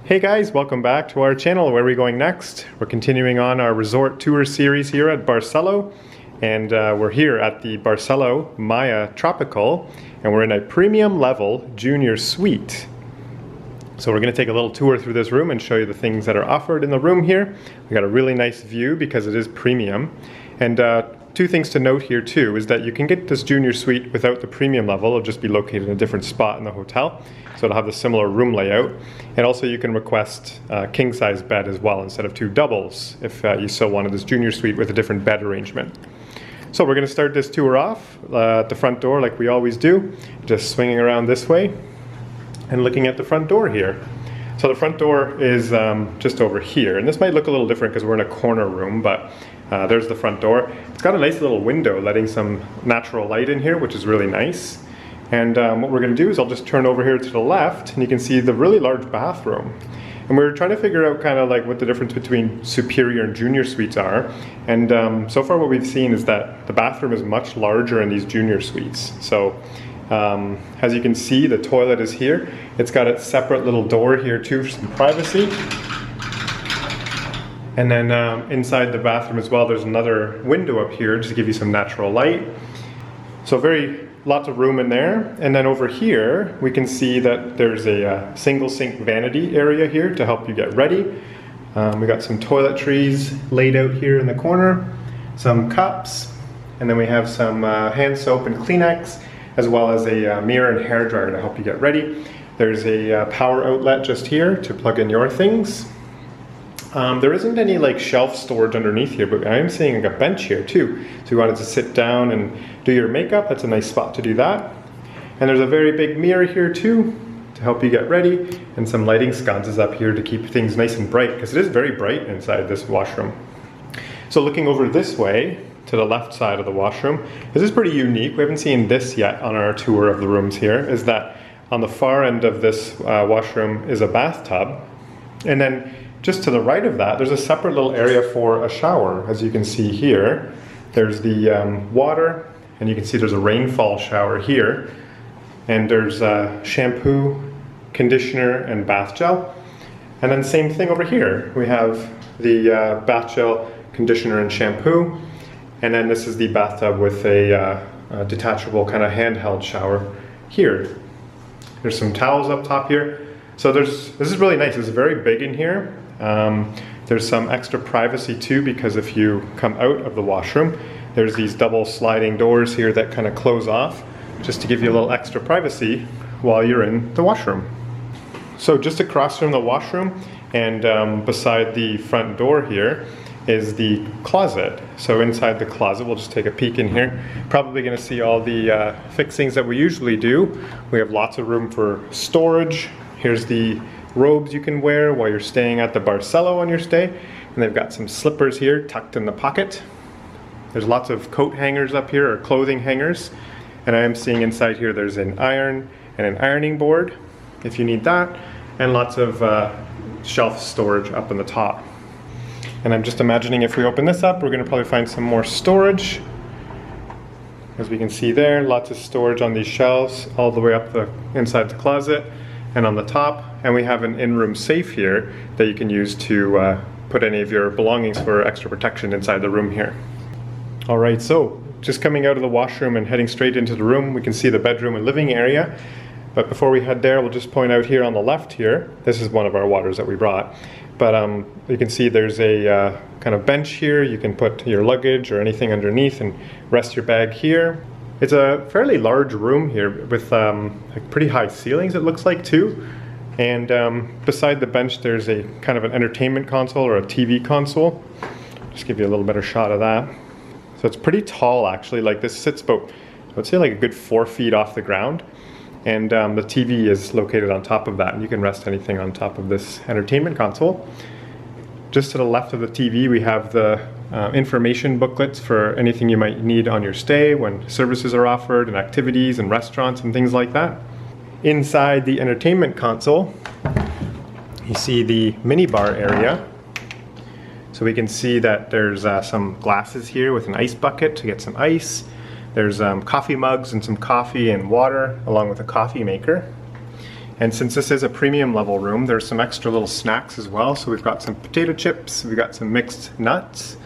Hey guys, welcome back to our channel. Where are we going next? We're continuing on our resort tour series here at Barcelo, and we're here at the Barcelo Maya Tropical, and we're in a premium level junior suite. So we're going to take a little tour through this room and show you the things that are offered in the room here. We got a really nice view because it is premium. And two things to note here too is that you can get this junior suite without the premium level. It'll just be located in a different spot in the hotel. So it'll have the similar room layout. And also you can request a king size bed as well instead of two doubles if you still wanted this junior suite with a different bed arrangement. So we're going to start this tour off at the front door like we always do, just swinging around this way and looking at the front door here. So the front door is just over here, and this might look a little different because we're in a corner room, but there's the front door. It's got a nice little window letting some natural light in here, which is really nice. And what we're going to do is I'll just turn over here to the left, and you can see the really large bathroom. And we're trying to figure out kind of like what the difference between superior and junior suites are. And so far what we've seen is that the bathroom is much larger in these junior suites. So as you can see, the toilet is here. It's got its separate little door here too for some privacy. And then inside the bathroom as well, there's another window up here just to give you some natural light. So lots of room in there. And then over here, we can see that there's a single sink vanity area here to help you get ready. We got some toiletries laid out here in the corner, some cups, and then we have some hand soap and Kleenex, as well as a mirror and hair dryer to help you get ready. There's a power outlet just here to plug in your things. There isn't any like shelf storage underneath here, but I am seeing like a bench here too. So if you wanted to sit down and do your makeup, that's a nice spot to do that. And there's a very big mirror here too to help you get ready, and some lighting sconces up here to keep things nice and bright, because it is very bright inside this washroom. So looking over this way to the left side of the washroom, this is pretty unique. We haven't seen this yet on our tour of the rooms here, is that on the far end of this washroom is a bathtub, and then just to the right of that, there's a separate little area for a shower. As you can see here, there's the water, and you can see there's a rainfall shower here. And there's shampoo, conditioner, and bath gel. And then same thing over here. We have the bath gel, conditioner, and shampoo. And then this is the bathtub with a detachable kind of handheld shower here. There's some towels up top here. So this is really nice. It's very big in here. There's some extra privacy too, because if you come out of the washroom, there's these double sliding doors here that kind of close off just to give you a little extra privacy while you're in the washroom. So just across from the washroom and beside the front door here is the closet. So inside the closet, we'll just take a peek in here. Probably going to see all the fixings that we usually do. We have lots of room for storage. Here's the robes you can wear while you're staying at the Barcelo on your stay. And they've got some slippers here tucked in the pocket. There's lots of coat hangers up here, or clothing hangers. And I am seeing inside here there's an iron and an ironing board if you need that. And lots of shelf storage up in the top. And I'm just imagining if we open this up, we're going to probably find some more storage. As we can see there, lots of storage on these shelves all the way up inside the closet and on the top. And we have an in-room safe here that you can use to put any of your belongings for extra protection inside the room here. All right, so just coming out of the washroom and heading straight into the room, we can see the bedroom and living area. But before we head there, we'll just point out here on the left here, this is one of our waters that we brought. But you can see there's a kind of bench here. You can put your luggage or anything underneath and rest your bag here. It's a fairly large room here with like pretty high ceilings, it looks like too. And beside the bench, there's a kind of an entertainment console or a TV console. Just give you a little better shot of that. So it's pretty tall actually. Like this sits about, I would say like a good 4 feet off the ground. And the TV is located on top of that, and you can rest anything on top of this entertainment console. Just to the left of the TV, we have the information booklets for anything you might need on your stay when services are offered and activities and restaurants and things like that. Inside the entertainment console, you see the minibar area. So we can see that there's some glasses here with an ice bucket to get some ice. There's coffee mugs and some coffee and water along with a coffee maker. And since this is a premium level room, there's some extra little snacks as well. So we've got some potato chips, we've got some mixed nuts.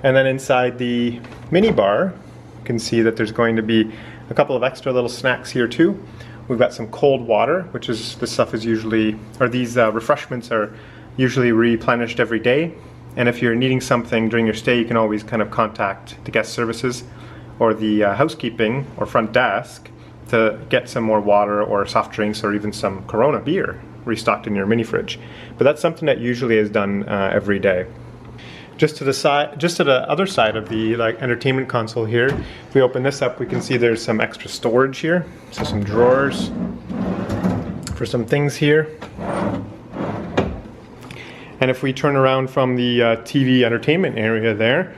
And then inside the mini bar, you can see that there's going to be a couple of extra little snacks here too. We've got some cold water, which is, this stuff is usually, or these refreshments are usually replenished every day. And if you're needing something during your stay, you can always kind of contact the guest services or the housekeeping or front desk to get some more water or soft drinks or even some Corona beer restocked in your mini fridge. But that's something that usually is done every day. Just to the side, just to the other side of the entertainment console here, if we open this up, we can see there's some extra storage here. So some drawers for some things here. And if we turn around from the TV entertainment area there,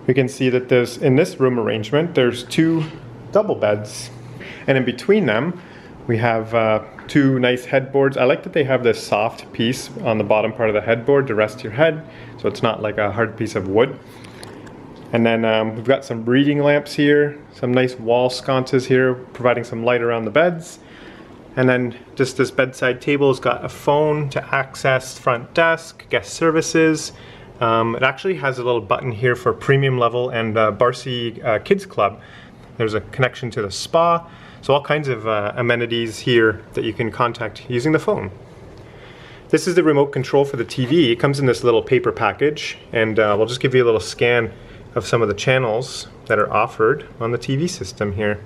we can see that there's, in this room arrangement, there's 2 double beds. And in between them, we have 2 nice headboards. I like that they have this soft piece on the bottom part of the headboard to rest your head, so it's not like a hard piece of wood. And then we've got some reading lamps here, some nice wall sconces here, providing some light around the beds. And then just this bedside table has got a phone to access front desk, guest services. It actually has a little button here for premium level and Barcelo Kids Club. There's a connection to the spa. So all kinds of amenities here that you can contact using the phone. This is the remote control for the TV. It comes in this little paper package, and we'll just give you a little scan of some of the channels that are offered on the TV system here.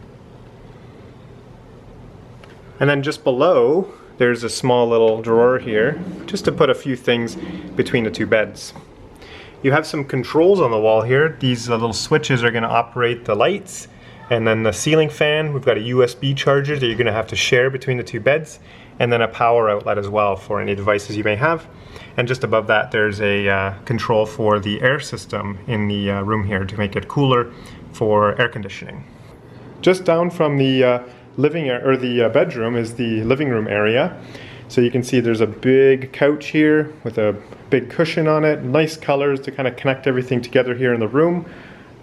And then just below, there's a small little drawer here, just to put a few things between the 2 beds. You have some controls on the wall here. These little switches are going to operate the lights. And then the ceiling fan, we've got a USB charger that you're going to have to share between the 2 beds, and then a power outlet as well for any devices you may have. And just above that, there's a control for the air system in the room here to make it cooler for air conditioning. Just down from the bedroom is the living room area. So you can see there's a big couch here with a big cushion on it, nice colors to kind of connect everything together here in the room.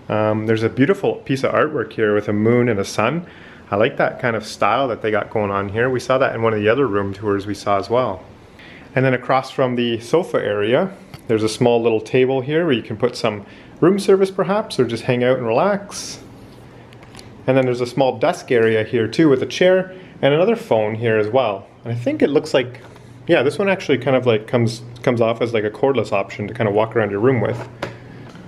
There's a beautiful piece of artwork here with a moon and a sun. I like that kind of style that they got going on here. We saw that in one of the other room tours we saw as well. And then across from the sofa area, there's a small little table here where you can put some room service perhaps, or just hang out and relax. And then there's a small desk area here too with a chair and another phone here as well. And I think it looks like, yeah, this one actually kind of like comes off as like a cordless option to kind of walk around your room with.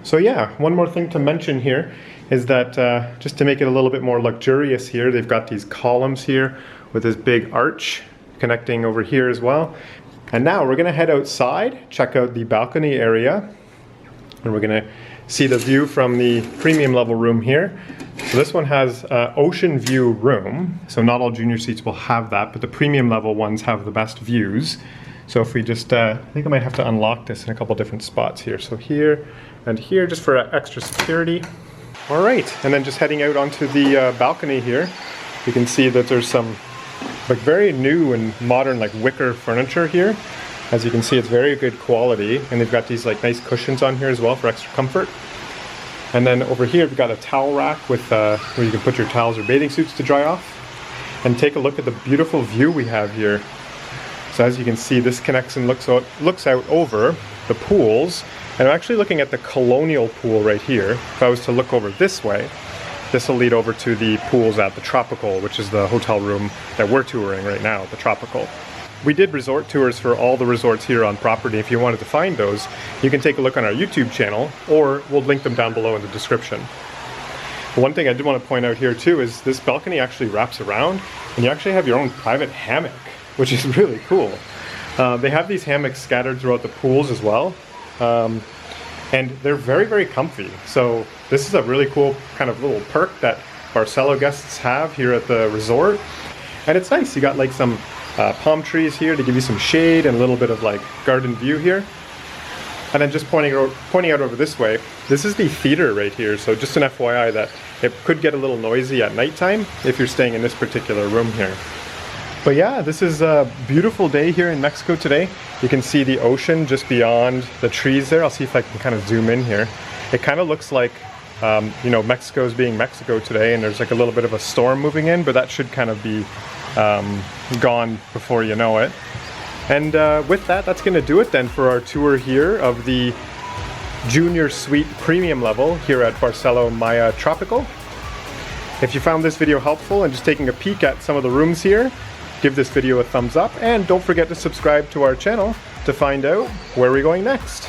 So yeah, one more thing to mention here is that just to make it a little bit more luxurious here, they've got these columns here with this big arch connecting over here as well. And now we're going to head outside, check out the balcony area, and we're going to see the view from the premium level room here. So this one has ocean view room, so not all junior suites will have that, but the premium level ones have the best views. So if we just, I think I might have to unlock this in a couple different spots here. So here and here, just for extra security. All right, and then just heading out onto the balcony here, you can see that there's some like very new and modern like wicker furniture here. As you can see, it's very good quality, and they've got these like nice cushions on here as well for extra comfort. And then over here, we've got a towel rack with where you can put your towels or bathing suits to dry off. And take a look at the beautiful view we have here. So as you can see, this connects and looks out over the pools. And I'm actually looking at the Colonial pool right here. If I was to look over this way, this will lead over to the pools at the Tropical, which is the hotel room that we're touring right now, the Tropical. We did resort tours for all the resorts here on property. If you wanted to find those, you can take a look on our YouTube channel, or we'll link them down below in the description. One thing I did want to point out here too is this balcony actually wraps around, and you actually have your own private hammock, which is really cool. They have these hammocks scattered throughout the pools as well, and they're very, very comfy. So this is a really cool kind of little perk that Barcelo guests have here at the resort. And it's nice, you got like some palm trees here to give you some shade and a little bit of like garden view here. And then just pointing out over this way, this is the theater right here. So just an FYI that it could get a little noisy at nighttime if you're staying in this particular room here. But yeah, this is a beautiful day here in Mexico today. You can see the ocean just beyond the trees there. I'll see if I can kind of zoom in here. It kind of looks like, you know, Mexico's being Mexico today, and there's like a little bit of a storm moving in, but that should kind of be gone before you know it. And with that, that's going to do it then for our tour here of the Junior Suite Premium level here at Barcelo Maya Tropical. If you found this video helpful and just taking a peek at some of the rooms here, give this video a thumbs up and don't forget to subscribe to our channel to find out where we're going next.